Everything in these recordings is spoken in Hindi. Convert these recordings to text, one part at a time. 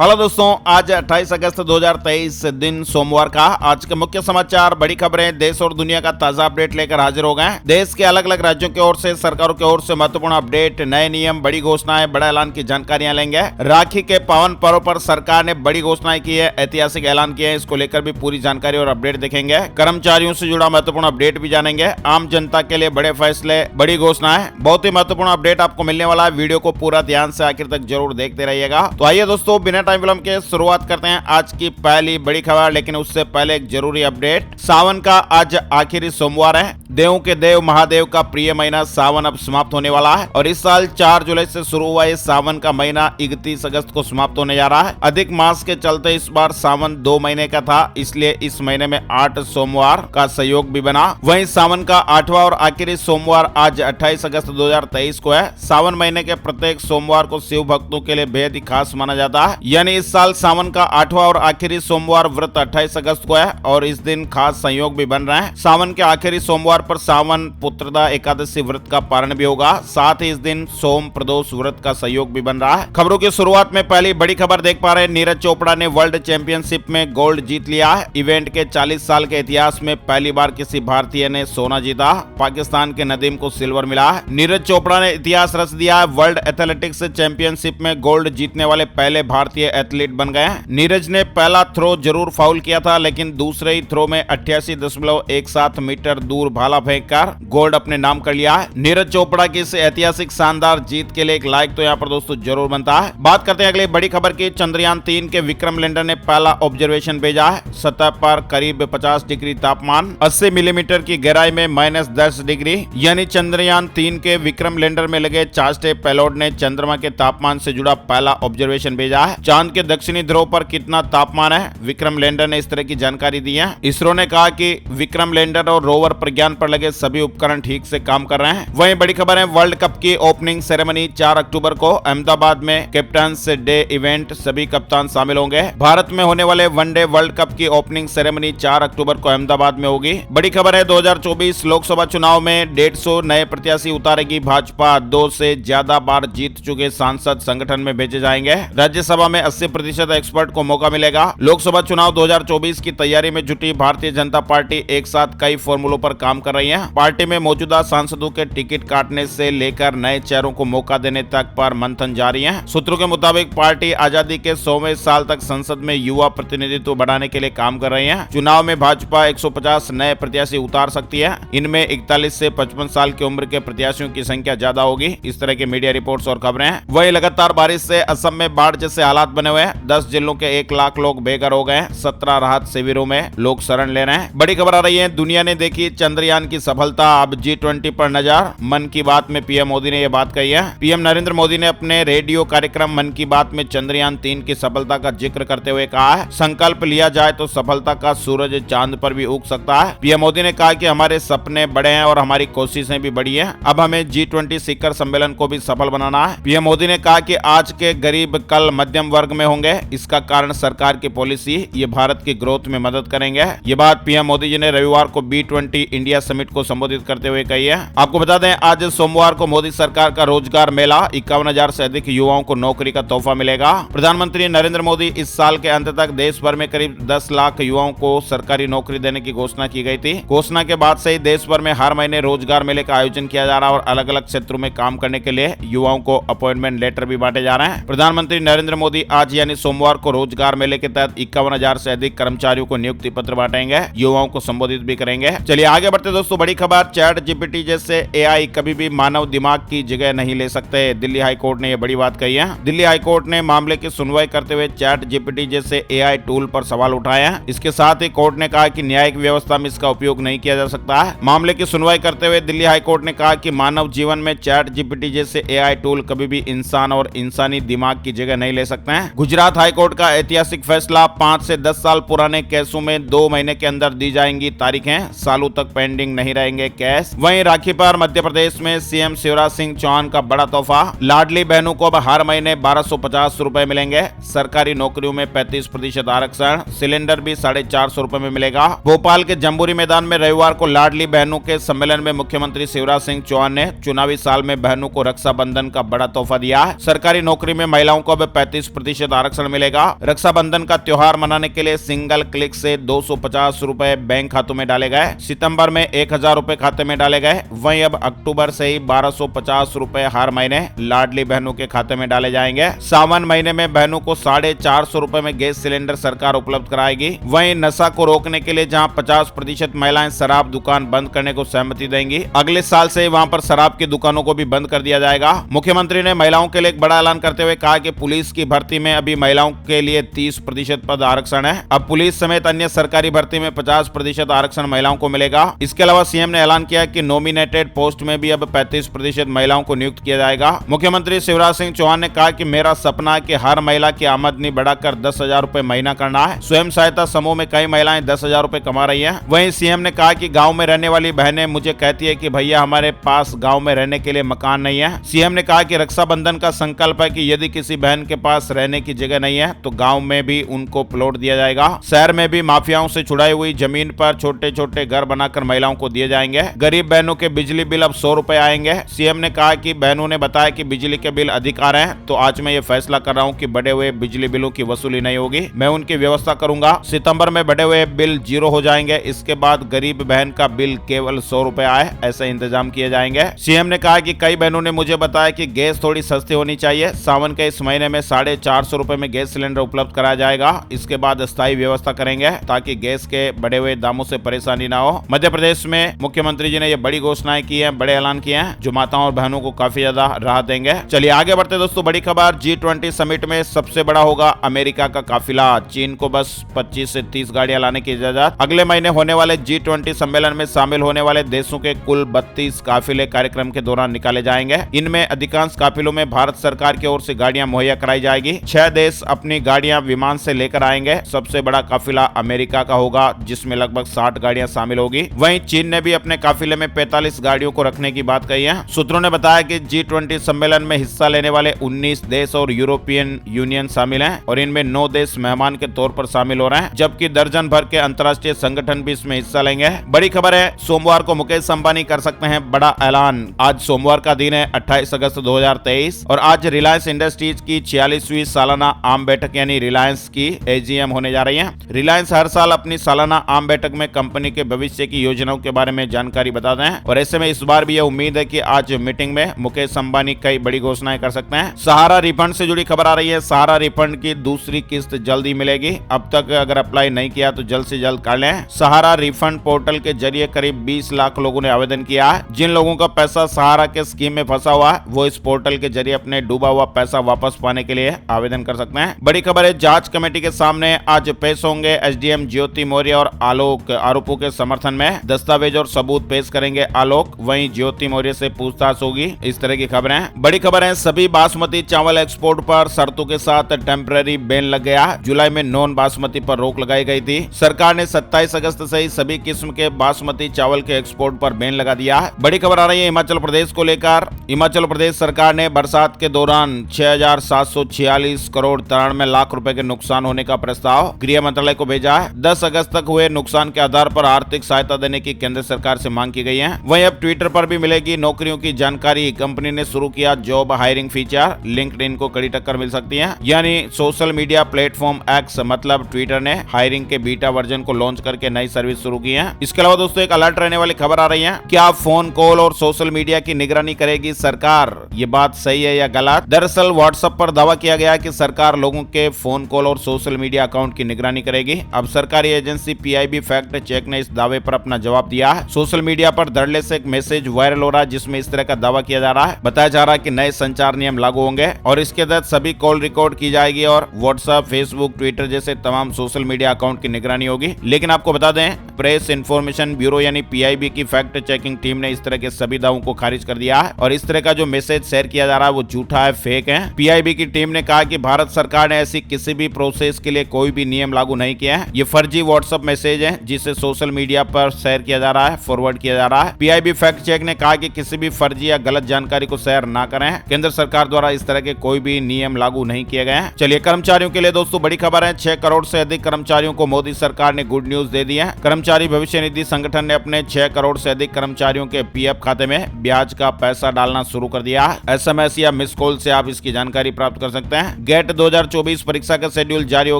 हेलो दोस्तों, आज 28 अगस्त 2023 दिन सोमवार का आज के मुख्य समाचार, बड़ी खबरें, देश और दुनिया का ताजा अपडेट लेकर हाजिर हो गए हैं। देश के अलग अलग राज्यों की ओर से, सरकारों की ओर से महत्वपूर्ण अपडेट, नए नियम, बड़ी घोषणाएं, बड़ा ऐलान की जानकारियां लेंगे। राखी के पावन पर्व पर सरकार ने बड़ी घोषणाएं की है, ऐतिहासिक ऐलान किए हैं। इसको लेकर भी पूरी जानकारी और अपडेट देखेंगे। कर्मचारियों से जुड़ा महत्वपूर्ण अपडेट भी जानेंगे। आम जनता के लिए बड़े फैसले, बड़ी घोषणाएं, बहुत ही महत्वपूर्ण अपडेट आपको मिलने वाला है। वीडियो को पूरा ध्यान से आखिर तक जरूर देखते रहिएगा। तो आइए दोस्तों, बिना टाइम विलंब के शुरुआत करते हैं आज की पहली बड़ी खबर। लेकिन उससे पहले एक जरूरी अपडेट, सावन का आज आखिरी सोमवार है। देवों के देव महादेव का प्रिय महीना सावन अब समाप्त होने वाला है और इस साल 4 जुलाई से शुरू हुआ ये सावन का महीना 31 अगस्त को समाप्त होने जा रहा है। अधिक मास के चलते इस बार सावन 2 महीने का था, इसलिए इस महीने में 8 सोमवार का संयोग भी बना। वहीं सावन का 8वां और आखिरी सोमवार आज 28 अगस्त 2023 को है। सावन महीने के प्रत्येक सोमवार को शिव भक्तों के लिए बेहद ही खास माना जाता है। यानी इस साल सावन का 8वां और आखिरी सोमवार व्रत 28 अगस्त को है और इस दिन खास संयोग भी बन रहे हैं। सावन के आखिरी सोमवार पर सावन पुत्रदा एकादशी व्रत का पारण भी होगा। साथ ही इस दिन सोम प्रदोष व्रत का संयोग भी बन रहा है। खबरों की शुरुआत में पहली बड़ी खबर देख पा रहे हैं। नीरज चोपड़ा ने वर्ल्ड चैंपियनशिप में गोल्ड जीत लिया है। इवेंट के 40 साल के इतिहास में पहली बार किसी भारतीय ने सोना जीता। पाकिस्तान के नदीम को सिल्वर मिला है। नीरज चोपड़ा ने इतिहास रच दिया है। वर्ल्ड एथलेटिक्स चैंपियनशिप में गोल्ड जीतने वाले पहले भारतीय एथलीट बन गए हैं। नीरज ने पहला थ्रो जरूर फाउल किया था, लेकिन दूसरे ही थ्रो में 88.17 मीटर दूर भाला फेंककर गोल्ड अपने नाम कर लिया है। नीरज चोपड़ा की इस ऐतिहासिक शानदार जीत के लिए एक लाइक तो यहाँ पर दोस्तों जरूर बनता है। बात करते हैं अगली बड़ी खबर की। चंद्रयान 3 के विक्रम लैंडर ने पहला ऑब्जर्वेशन भेजा है। सतह पर करीब 50 डिग्री तापमान, 80 मिलीमीटर की गहराई में -10 डिग्री, यानी चंद्रयान 3 के विक्रम लैंडर में लगे चार्टे पेलोड ने चंद्रमा के तापमान से जुड़ा पहला ऑब्जर्वेशन भेजा है। चांद के दक्षिणी ध्रुव पर कितना तापमान है, विक्रम लैंडर ने इस तरह की जानकारी दी है। इसरो ने कहा कि विक्रम लैंडर और रोवर प्रज्ञान पर लगे सभी उपकरण ठीक से काम कर रहे हैं। वहीं बड़ी खबर है, वर्ल्ड कप की ओपनिंग सेरेमनी 4 अक्टूबर को अहमदाबाद में कैप्टन्स डे इवेंट, सभी कप्तान शामिल होंगे। भारत में होने वाले वनडे वर्ल्ड कप की ओपनिंग सेरेमनी 4 अक्टूबर को अहमदाबाद में होगी। बड़ी खबर है, 2024 लोकसभा चुनाव में 150 नए प्रत्याशी उतारेगी भाजपा। 2 से ज्यादा बार जीत चुके सांसद संगठन में भेजे जाएंगे। राज्यसभा में 80% एक्सपर्ट को मौका मिलेगा। लोकसभा चुनाव 2024 की तैयारी में जुटी भारतीय जनता पार्टी एक साथ कई फॉर्मूलों पर काम कर रही है। पार्टी में मौजूदा सांसदों के टिकट काटने से लेकर नए चेहरों को मौका देने तक पर मंथन जारी है। सूत्रों के मुताबिक पार्टी आजादी के 100वें साल तक संसद में युवा प्रतिनिधित्व बढ़ाने के लिए काम कर रही है। चुनाव में भाजपा 150 नए प्रत्याशी उतार सकती है। इनमें 41 से 55 साल की उम्र के प्रत्याशियों की संख्या ज्यादा होगी। इस तरह के मीडिया रिपोर्ट्स और खबरें हैं। वही लगातार बारिश से असम में बाढ़ जैसे हालात बने हुए हैं। 10 जिलों के 1 लाख लोग बेघर हो गए। 17 राहत शिविरों में लोग शरण ले रहे हैं। बड़ी खबर आ रही है, दुनिया ने देखी चंद्रयान की सफलता, अब G20 पर नजर। मन की बात में पीएम मोदी ने यह बात कही है। पीएम नरेंद्र मोदी ने अपने रेडियो कार्यक्रम मन की बात में चंद्रयान 3 की सफलता का जिक्र करते हुए कहा है, संकल्प लिया जाए तो सफलता का सूरज चांद पर भी उग सकता है। पीएम मोदी ने कहा कि हमारे सपने बड़े हैं और हमारी कोशिशें भी बड़ी हैं। अब हमें G20 शिखर सम्मेलन को भी सफल बनाना है। पीएम मोदी ने कहा कि आज के गरीब कल मध्यम वर्ग में होंगे। इसका कारण सरकार की पॉलिसी, ये भारत की ग्रोथ में मदद करेंगे। ये बात पीएम मोदी जी ने रविवार को B20 इंडिया समिट को संबोधित करते हुए कही है। आपको बता दें, आज सोमवार को मोदी सरकार का रोजगार मेला, 51,000 से अधिक युवाओं को नौकरी का तोहफा मिलेगा। प्रधानमंत्री नरेंद्र मोदी इस साल के अंत तक देश भर में करीब 10 लाख युवाओं को सरकारी नौकरी देने की घोषणा की गई थी। घोषणा के बाद से ही देश भर में हर महीने रोजगार मेले का आयोजन किया जा रहा है और अलग अलग क्षेत्रों में काम करने के लिए युवाओं को अपॉइंटमेंट लेटर भी बांटे जा रहे हैं। प्रधानमंत्री नरेंद्र मोदी आज यानी सोमवार को रोजगार मेले के तहत 51,000 से अधिक कर्मचारियों को नियुक्ति पत्र बांटेंगे, युवाओं को संबोधित भी करेंगे। चलिए आगे बढ़ते दोस्तों, बड़ी खबर, ChatGPT जैसे AI कभी भी मानव दिमाग की जगह नहीं ले सकते। दिल्ली हाई कोर्ट ने यह बड़ी बात कही है। दिल्ली हाई कोर्ट ने मामले की सुनवाई करते हुए ChatGPT जैसे AI टूल पर सवाल उठाए हैं। इसके साथ ही कोर्ट ने कहा कि न्यायिक व्यवस्था में इसका उपयोग नहीं किया जा सकता है। मामले की सुनवाई करते हुए दिल्ली हाई कोर्ट ने कहा कि मानव जीवन में ChatGPT जैसे AI टूल कभी भी इंसान और इंसानी दिमाग की जगह नहीं ले सकते हैं। गुजरात हाई कोर्ट का ऐतिहासिक फैसला, 5 से 10 साल पुराने केसों में 2 महीने के अंदर दी जाएंगी तारीखें, सालों तक पेंडिंग नहीं रहेंगे केस। वहीं राखी पर मध्य प्रदेश में सीएम शिवराज सिंह चौहान का बड़ा तोहफा, लाडली बहनों को अब हर महीने 1250 रुपए मिलेंगे। सरकारी नौकरियों में 35% आरक्षण, सिलेंडर भी 450 रुपए में मिलेगा। भोपाल के जम्बूरी मैदान में रविवार को लाडली बहनों के सम्मेलन में मुख्यमंत्री शिवराज सिंह चौहान ने चुनावी साल में बहनों को रक्षाबंधन का बड़ा तोहफा दिया है। सरकारी नौकरी में महिलाओं को अब 35% 30% आरक्षण मिलेगा। रक्षाबंधन का त्योहार मनाने के लिए सिंगल क्लिक से 250 रुपए बैंक खातों में डाले गए। सितंबर में 1000 रुपए खाते में डाले गए। वहीं अब अक्टूबर से ही 1250 रुपए हर महीने लाडली बहनों के खाते में डाले जाएंगे। सावन महीने में बहनों को 450 रुपए में गैस सिलेंडर सरकार उपलब्ध कराएगी। वहीं नशा को रोकने के लिए जहां 50% महिलाएं शराब दुकान बंद करने को सहमति देंगी, अगले साल से वहां पर शराब की दुकानों को भी बंद कर दिया जाएगा। मुख्यमंत्री ने महिलाओं के लिए एक बड़ा ऐलान करते हुए कहा कि पुलिस की भर्ती में अभी महिलाओं के लिए 30% पद आरक्षण है। अब पुलिस समेत अन्य सरकारी भर्ती में 50% आरक्षण महिलाओं को मिलेगा। इसके अलावा सीएम ने ऐलान किया कि नॉमिनेटेड पोस्ट में भी अब 35% महिलाओं को नियुक्त किया जाएगा। मुख्यमंत्री शिवराज सिंह चौहान ने कहा कि मेरा सपना है कि हर महिला की आमदनी बढ़ाकर 10,000 रुपए महीना करना है। स्वयं सहायता समूह में कई महिलाएं 10,000 रुपए कमा रही हैं। वहीं सीएम ने कहा कि गांव में रहने वाली बहनें मुझे कहती है कि भैया हमारे पास गांव में रहने के लिए मकान नहीं है। सीएम ने कहा कि रक्षाबंधन का संकल्प है कि यदि किसी बहन के पास रहने की जगह नहीं है तो गांव में भी उनको प्लॉट दिया जाएगा। शहर में भी माफियाओं से छुड़ाई हुई जमीन पर छोटे छोटे घर बनाकर महिलाओं को दिए जाएंगे। गरीब बहनों के बिजली बिल अब 100 रुपए आएंगे। सीएम ने कहा कि बहनों ने बताया कि बिजली के बिल अधिक आ रहे हैं, तो आज मैं ये फैसला कर रहा हूँ कि बढ़े हुए बिजली बिलों की वसूली नहीं होगी, मैं उनकी व्यवस्था करूंगा। सितंबर में बढ़े हुए बिल 0 हो जाएंगे। इसके बाद गरीब बहन का बिल केवल 100 रुपए आए, ऐसे इंतजाम किए जाएंगे। सीएम ने कहा कि कई बहनों ने मुझे बताया कि गैस थोड़ी सस्ती होनी चाहिए। सावन के इस महीने में 450 रुपए में गैस सिलेंडर उपलब्ध कराया जाएगा। इसके बाद स्थायी व्यवस्था करेंगे ताकि गैस के बढ़े हुए दामों से परेशानी ना हो। मध्य प्रदेश में मुख्यमंत्री जी ने ये बड़ी घोषणाएं की हैं, बड़े ऐलान किए हैं जो माताओं और बहनों को काफी ज्यादा राहत देंगे। चलिए आगे बढ़ते दोस्तों, बड़ी खबर, G20 समिट में सबसे बड़ा होगा अमेरिका का काफिला। चीन को बस 25 से 30 गाड़ियां लाने की इजाजत। अगले महीने होने वाले G20 सम्मेलन में शामिल होने वाले देशों के कुल 32 काफिले कार्यक्रम के दौरान निकाले जाएंगे। इनमें अधिकांश काफिलों में भारत सरकार की ओर से गाड़ियां मुहैया कराई जाएगी। 6 देश अपनी गाड़ियां विमान से लेकर आएंगे। सबसे बड़ा काफिला अमेरिका का होगा जिसमें लगभग 60 गाड़ियां शामिल होगी। वहीं चीन ने भी अपने काफिले में 45 गाड़ियों को रखने की बात कही है। सूत्रों ने बताया कि G20 सम्मेलन में हिस्सा लेने वाले 19 देश और यूरोपियन यूनियन शामिल हैं और इनमें 9 देश मेहमान के तौर पर शामिल हो रहे हैं, जबकि दर्जन भर के अंतर्राष्ट्रीय संगठन भी इसमें हिस्सा लेंगे। बड़ी खबर है, सोमवार को मुकेश अंबानी कर सकते हैं बड़ा ऐलान। आज सोमवार का दिन है 28 अगस्त 2023 और आज रिलायंस इंडस्ट्रीज की 46वीं सालाना आम बैठक यानी रिलायंस की AGM होने जा रही है। रिलायंस हर साल अपनी सालाना आम बैठक में कंपनी के भविष्य की योजनाओं के बारे में जानकारी बताते हैं और ऐसे में इस बार भी यह उम्मीद है कि आज मीटिंग में मुकेश अंबानी कई बड़ी घोषणाएं कर सकते हैं। सहारा रिफंड से जुड़ी खबर आ रही है। सहारा रिफंड की दूसरी किस्त जल्द ही मिलेगी। अब तक अगर अप्लाई नहीं किया तो जल्द से जल्द कर लें। सहारा रिफंड पोर्टल के जरिए करीब 20 लाख लोगों ने आवेदन किया है। जिन लोगों का पैसा सहारा के स्कीम में फंसा हुआ है वो इस पोर्टल के जरिए अपने डूबा हुआ पैसा वापस पाने के लिए आवेदन कर सकते हैं। बड़ी खबर है, जांच कमेटी के सामने आज पेश होंगे SDM ज्योति मौर्य और आलोक। आरोपों के समर्थन में दस्तावेज और सबूत पेश करेंगे आलोक। वहीं ज्योति मौर्य से पूछताछ होगी। इस तरह की खबरें। बड़ी खबर है, सभी बासमती चावल एक्सपोर्ट पर शर्तों के साथ टेम्पररी बैन लग गया। जुलाई में नॉन बासमती पर रोक लगाई गई थी। सरकार ने 27 अगस्त से ही सभी किस्म के बासमती चावल के एक्सपोर्ट पर बैन लगा दिया। बड़ी खबर आ रही है हिमाचल प्रदेश को लेकर। हिमाचल प्रदेश सरकार ने बरसात के दौरान 6,746 करोड़ 93 लाख रुपए के नुकसान होने का प्रस्ताव गृह मंत्रालय को भेजा है। 10 अगस्त तक हुए नुकसान के आधार पर आर्थिक सहायता देने की केंद्र सरकार से मांग की गई है। वहीं अब ट्विटर पर भी मिलेगी नौकरियों की जानकारी। कंपनी ने शुरू किया जॉब हायरिंग फीचर। लिंक्डइन को कड़ी टक्कर मिल सकती है। यानी सोशल मीडिया प्लेटफॉर्म एक्स मतलब ट्विटर ने हायरिंग के बीटा वर्जन को लॉन्च करके नई सर्विस शुरू की है। इसके अलावा दोस्तों एक अलर्ट रहने वाली खबर आ रही है। क्या फोन कॉल और सोशल मीडिया की निगरानी करेगी सरकार? ये बात सही है या गलत? दरअसल व्हाट्सएप पर दावा किया गया कि सरकार लोगों के फोन कॉल और सोशल मीडिया अकाउंट की निगरानी करेगी। अब सरकारी एजेंसी PIB फैक्ट चेक ने इस दावे पर अपना जवाब दिया है। सोशल मीडिया पर धड़ल्ले से एक मैसेज वायरल हो रहा है जिसमें इस तरह का दावा किया जा रहा है। बताया जा रहा है कि नए संचार नियम लागू होंगे और इसके तहत सभी कॉल रिकॉर्ड की जाएगी और व्हाट्सएप, फेसबुक, ट्विटर जैसे तमाम सोशल मीडिया अकाउंट की निगरानी होगी। लेकिन आपको बता दें, प्रेस इंफॉर्मेशन ब्यूरो यानी PIB की फैक्ट चेकिंग टीम ने इस तरह के सभी दावों को खारिज कर दिया है और इस तरह का जो मैसेज शेयर किया जा रहा है वो झूठा है, फेक है। PIB की टीम ने कहा कि भारत सरकार ने ऐसी किसी भी प्रोसेस के लिए कोई भी नियम लागू नहीं किया है। ये फर्जी व्हाट्सएप मैसेज है जिसे सोशल मीडिया पर शेयर किया जा रहा है, फॉरवर्ड किया जा रहा है। PIB फैक्ट चेक ने कहा कि किसी भी फर्जी या गलत जानकारी को शेयर ना करें। केंद्र सरकार द्वारा इस तरह के कोई भी नियम लागू नहीं किए गए हैं। चलिए कर्मचारियों के लिए दोस्तों बड़ी खबर है। 6 करोड़ से अधिक कर्मचारियों को मोदी सरकार ने गुड न्यूज दे दी है। कर्मचारी भविष्य निधि संगठन ने अपने 6 करोड़ से अधिक कर्मचारियों के PF खाते में ब्याज का पैसा डालना शुरू कर दिया है। SMS या मिस कॉल से आप इसकी जानकारी प्राप्त कर सकते हैं। गेट 2024 परीक्षा का शेड्यूल जारी हो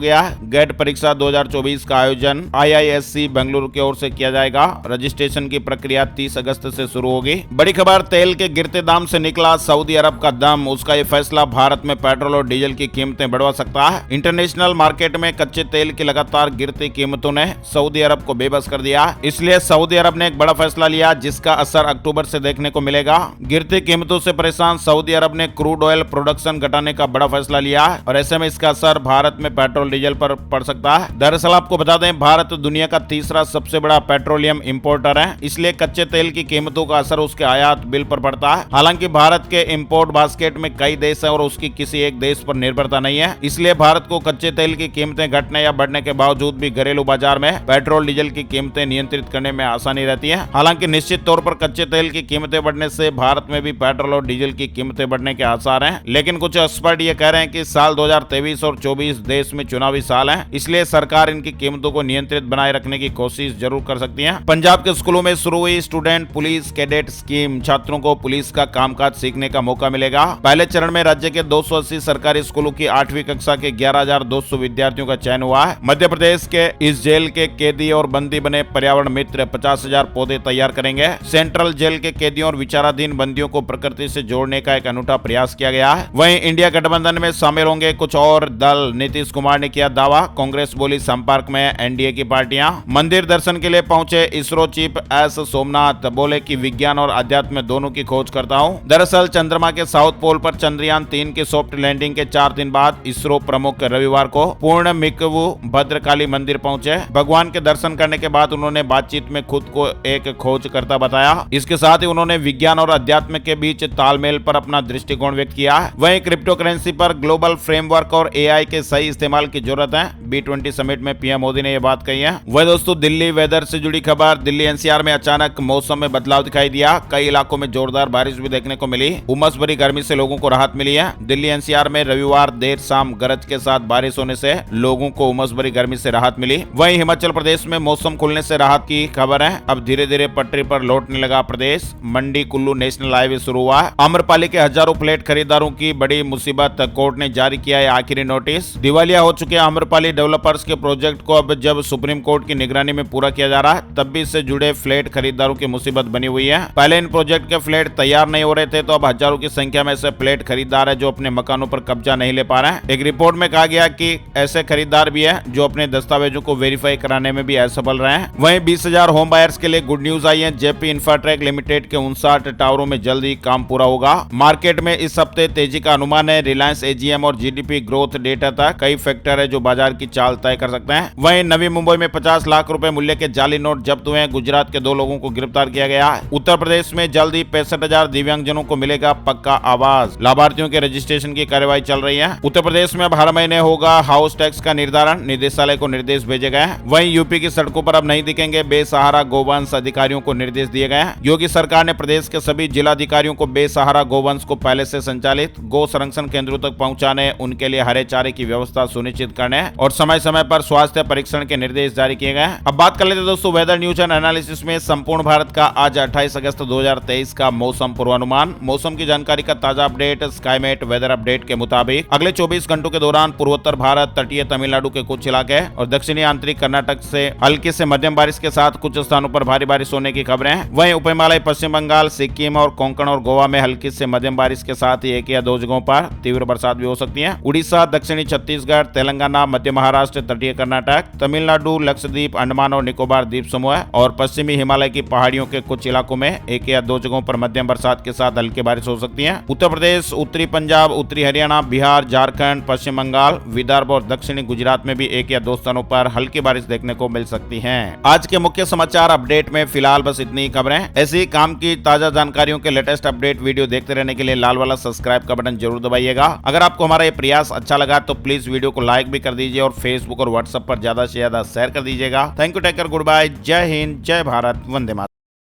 गया है। गेट परीक्षा 2024 का आयोजन IISc बेंगलुरु की ओर से किया जाएगा। रजिस्ट्रेशन की प्रक्रिया 30 अगस्त से शुरू होगी। बड़ी खबर, तेल के गिरते दाम से निकला सऊदी अरब का दम। उसका ये फैसला भारत में पेट्रोल और डीजल की कीमतें बढ़वा सकता है। इंटरनेशनल मार्केट में कच्चे तेल की लगातार गिरती कीमतों ने सऊदी अरब को बेबस कर दिया। इसलिए सऊदी अरब ने एक बड़ा फैसला लिया जिसका असर अक्टूबर से देखने को मिलेगा। गिरती कीमतों से परेशान सऊदी अरब ने क्रूड ऑयल प्रोडक्शन घटाने का बड़ा फैसला लिया है और ऐसे में इसका असर भारत में पेट्रोल डीजल पर पड़ सकता है। दरअसल आपको बता दें, भारत दुनिया का तीसरा सबसे बड़ा पेट्रोलियम इंपोर्टर है, इसलिए कच्चे तेल की कीमतों का असर उसके आयात बिल पर पड़ता है। हालांकि भारत के इंपोर्ट बास्केट में कई देश है और उसकी किसी एक देश पर निर्भरता नहीं है, इसलिए भारत को कच्चे तेल की कीमतें घटने या बढ़ने के बावजूद भी घरेलू बाजार में पेट्रोल डीजल की कीमतें नियंत्रित करने में आसानी रहती है। हालांकि निश्चित तौर पर कच्चे तेल की कीमतें बढ़ने से भारत में भी पेट्रोल और डीजल की कीमतें बढ़ने के आसार हैं, लेकिन कुछ एक्सपर्ट ये कह रहे हैं कि साल 2023 और 24 देश में चुनावी साल है, इसलिए सरकार इनकी कीमतों को नियंत्रित बनाए रखने की कोशिश जरूर कर सकती है। पंजाब के स्कूलों में शुरू हुई स्टूडेंट पुलिस कैडेट स्कीम। छात्रों को पुलिस का कामकाज सीखने का मौका मिलेगा। पहले चरण में राज्य के 280 सरकारी स्कूलों की 8वीं कक्षा के 11,200 विद्यार्थियों का चयन हुआ है। मध्य प्रदेश के इस जेल के कैदी और बंदी बने पर्यावरण मित्र 50,000 पौधे तैयार करेंगे। सेंट्रल जेल के कैदियों और विचाराधीन बंदियों को प्रकृति से जोड़ने का एक अनूठा प्रयास किया गया है। वहीं इंडिया गठबंधन में शामिल होंगे कुछ और दल। नीतीश कुमार ने किया दावा। कांग्रेस बोली संपर्क में एनडीए की पार्टियां। मंदिर दर्शन के लिए पहुंचे इसरो चीफ एस सोमनाथ, बोले कि विज्ञान और अध्यात्म दोनों की खोज करता हूं। दरअसल चंद्रमा के साउथ पोल पर चंद्रयान 3 की सॉफ्ट लैंडिंग के 4 दिन बाद इसरो प्रमुख रविवार को पूर्ण मिकवू भद्रकाली मंदिर पहुंचे। भगवान के दर्शन करने के बाद उन्होंने बातचीत में खुद को एक खोजकर्ता बताया। इसके साथ ही उन्होंने विज्ञान और अध्यात्म के बीच तालमेल पर अपना दृष्टिकोण व्यक्त किया। वहीं क्रिप्टो करेंसी पर ग्लोबल फ्रेमवर्क और एआई के सही इस्तेमाल की जरूरत है। B20 समिट में पीएम मोदी ने यह बात कही है। वह दोस्तों, दिल्ली वेदर से जुड़ी खबर। दिल्ली एनसीआर में अचानक मौसम में बदलाव दिखाई दिया। कई इलाकों में जोरदार बारिश भी देखने को मिली। उमस भरी गर्मी से लोगों को राहत मिली है। दिल्ली एनसीआर में रविवार देर शाम गरज के साथ बारिश होने से लोगों को उमस भरी गर्मी से राहत मिली। वहीं हिमाचल प्रदेश में मौसम खुलने से राहत की खबर है। अब धीरे धीरे पटरी पर लौटने लगा प्रदेश। मंडी कुल्लू नेशनल हाईवे शुरू हुआ है। आम्रपाली के हजारों फ्लैट खरीदारों की बड़ी मुसीबत। कोर्ट ने जारी किया है आखिरी नोटिस। दिवालिया हो चुके आम्रपाली डेवलपर्स के प्रोजेक्ट को अब जब सुप्रीम कोर्ट की निगरानी में पूरा किया जा रहा है, तब भी इससे जुड़े फ्लैट खरीदारों की मुसीबत बनी हुई है। पहले इन प्रोजेक्ट के फ्लैट तैयार नहीं हो रहे थे, तो अब हजारों की संख्या में ऐसे फ्लैट खरीदार है जो अपने मकानों पर कब्जा नहीं ले पा रहे हैं। एक रिपोर्ट में कहा गया कि ऐसे खरीदार भी है जो अपने दस्तावेजों को वेरीफाई कराने में भी असफल रहे हैं। वहीं 20,000 होम बायर्स के लिए गुड न्यूज आई है। जेपी इंफ्राटेक लिमिटेड के 59 टावरों में जल्द ही काम पूरा होगा। मार्केट में इस हफ्ते तेजी का अनुमान है। रिलायंस एजीएम और जीडीपी ग्रोथ डेटा तक कई फैक्टर है जो बाजार की चाल तय कर सकते हैं। वहीं नवी मुंबई में 50 लाख रुपए मूल्य के जाली नोट जब्त हुए हैं। गुजरात के 2 लोगों को गिरफ्तार किया गया है। उत्तर प्रदेश में जल्द ही 65,000 दिव्यांगजनों को मिलेगा पक्का आवास। लाभार्थियों के रजिस्ट्रेशन की कार्यवाही चल रही है। उत्तर प्रदेश में अब हर महीने होगा हाउस टैक्स का निर्धारण। निदेशालय को निर्देश भेजे गए हैं। वहीं यूपी की सड़कों पर अब नहीं दिखेंगे बेसहारा गोवंश। अधिकारियों को निर्देश दिए गए हैं। योगी सरकार ने प्रदेश के सभी जिलाधिकारियों को बेसहारा गोवंश को पहले से संचालित गो संरक्षण केंद्रों तक पहुंचाने, उनके लिए हरे चारे की व्यवस्था सुनिश्चित करने और समय समय पर स्वास्थ्य परीक्षण के निर्देश जारी किए गए। अब बात कर लेते हैं दोस्तों वेदर न्यूज एंड एनालिसिस में संपूर्ण भारत का आज 28 अगस्त 2023 का मौसम पूर्वानुमान। मौसम की जानकारी का ताजा अपडेट स्काईमेट वेदर अपडेट के मुताबिक अगले 24 घंटों के दौरान पूर्वोत्तर भारत, तटीय तमिलनाडु के कुछ इलाके और दक्षिणी आंतरिक कर्नाटक से हल्की से मध्यम बारिश के साथ कुछ स्थानों पर भारी बारिश होने की खबरें हैं। वहीं उप हिमालय, पश्चिम बंगाल, सिक्किम और कोंकण और गोवा में हल्की से मध्यम बारिश के साथ ही 1 या 2 जगहों पर तीव्र बरसात भी हो सकती है। उड़ीसा, दक्षिणी छत्तीसगढ़, तेलंगाना, मध्य महाराष्ट्र, तटीय कर्नाटक, तमिलनाडु, लक्षद्वीप, अंडमान और निकोबार द्वीप समूह और पश्चिमी हिमालय की पहाड़ियों के कुछ इलाकों में 1 या 2 जगहों पर मध्यम बरसात के साथ हल्की बारिश हो सकती है। उत्तर प्रदेश, उत्तरी पंजाब, उत्तरी हरियाणा, बिहार, झारखंड, पश्चिम बंगाल, विदर्भ और दक्षिणी गुजरात में भी 1 या 2 स्थानों पर हल्की बारिश देखने को मिल सकती है। आज के मुख्य समाचार अपडेट में फिलहाल बस इतनी ही खबरें। ऐसी ही काम की ताजा जानकारियों के लेटेस्ट अपडेट वीडियो देखते रहने के लिए लाल वाला सब्सक्राइब का बटन जरूर दबाइएगा। अगर आपको हमारा ये प्रयास अच्छा लगा तो प्लीज वीडियो को लाइक भी कर दीजिए और फेसबुक और व्हाट्सएप पर ज्यादा से ज्यादा शेयर कर दीजिएगा। Thank you, take care, good bye, जय हिंद, जय भारत, वंदे मातरम।